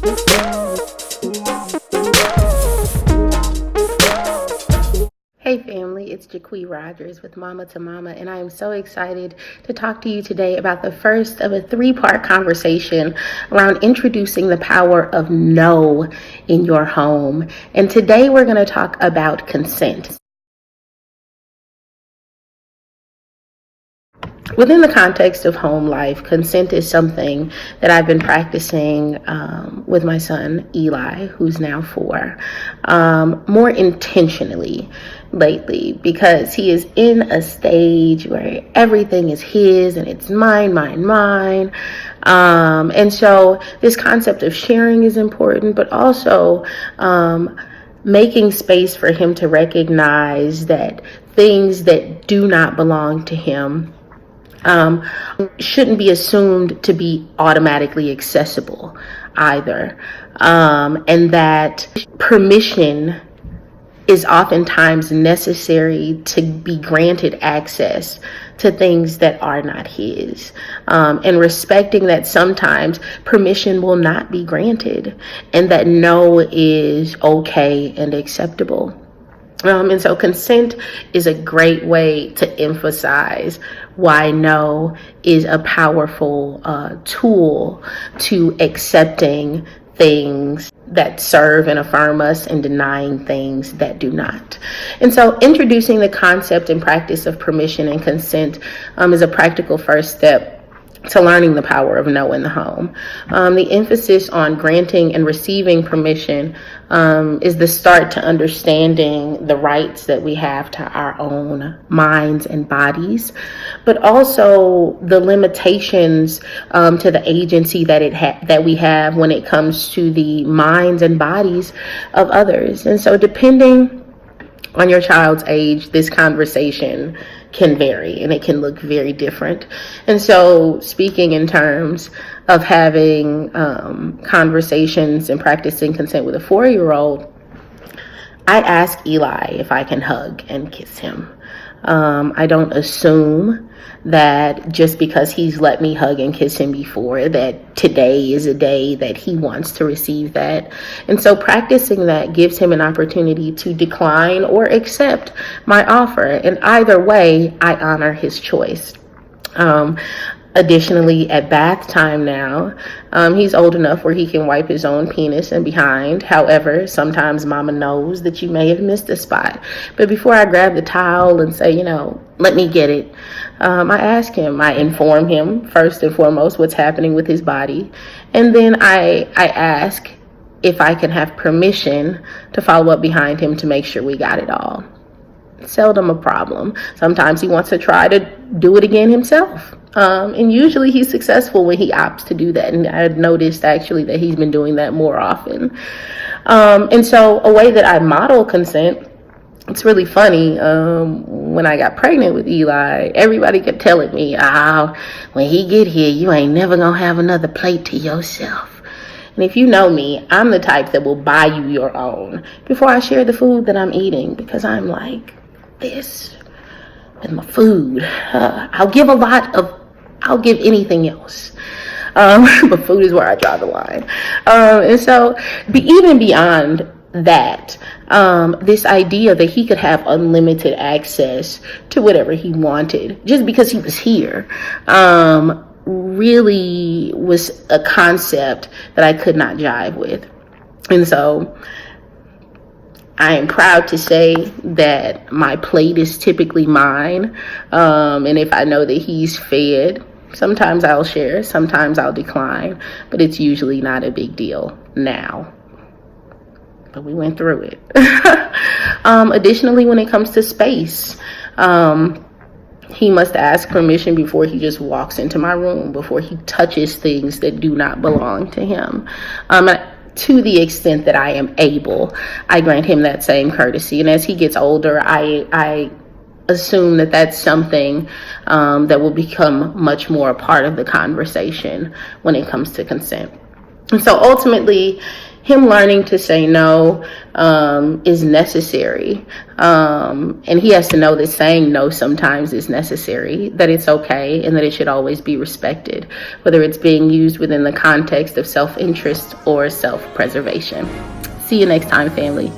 Hey family, it's Jaqui Rogers with Mama to Mama, and I am so excited to talk to you today about the first of a three-part conversation around introducing the power of no in your home. And today we're going to talk about consent. Within the context of home life, consent is something that I've been practicing with my son, Eli, who's now 4, more intentionally lately, because he is in a stage where everything is his and it's mine, mine, mine. And so this concept of sharing is important, but also making space for him to recognize that things that do not belong to him shouldn't be assumed to be automatically accessible either. And that permission is oftentimes necessary to be granted access to things that are not his. And respecting that sometimes permission will not be granted and that no is okay and acceptable. And so consent is a great way to emphasize why no is a powerful tool to accepting things that serve and affirm us and denying things that do not. And so introducing the concept and practice of permission and consent is a practical first step to learning the power of no in the home. The emphasis on granting and receiving permission is the start to understanding the rights that we have to our own minds and bodies, but also the limitations to the agency that we have when it comes to the minds and bodies of others. And so depending on your child's age, this conversation can vary and it can look very different. And so speaking in terms of having conversations and practicing consent with a 4-year-old, I ask Eli if I can hug and kiss him. I don't assume that just because he's let me hug and kiss him before, that today is a day that he wants to receive that. And so practicing that gives him an opportunity to decline or accept my offer. And either way, I honor his choice. Additionally, at bath time now, he's old enough where he can wipe his own penis and behind. However, sometimes mama knows that you may have missed a spot. But before I grab the towel and say, let me get it, I ask him, I inform him first and foremost what's happening with his body. And then I ask if I can have permission to follow up behind him to make sure we got it all. Seldom a problem. Sometimes he wants to try to do it again himself. And usually he's successful when he opts to do that. And I've noticed actually that he's been doing that more often. And so a way that I model consent, it's really funny. When I got pregnant with Eli, everybody kept telling me, when he get here, you ain't never gonna have another plate to yourself. And if you know me, I'm the type that will buy you your own before I share the food that I'm eating, because I'm like, this with my food, I'll give anything else. But food is where I draw the line. And so even beyond that, this idea that he could have unlimited access to whatever he wanted just because he was here, really was a concept that I could not jive with. And so I am proud to say that my plate is typically mine. And if I know that he's fed, sometimes I'll share, sometimes I'll decline, but it's usually not a big deal now. But we went through it. Additionally, when it comes to space, he must ask permission before he just walks into my room, before he touches things that do not belong to him. To the extent that I am able, I grant him that same courtesy. And as he gets older, I assume that that's something that will become much more a part of the conversation when it comes to consent. And so ultimately, him learning to say no is necessary. And he has to know that saying no sometimes is necessary, that it's okay, and that it should always be respected, whether it's being used within the context of self-interest or self-preservation. See you next time, family.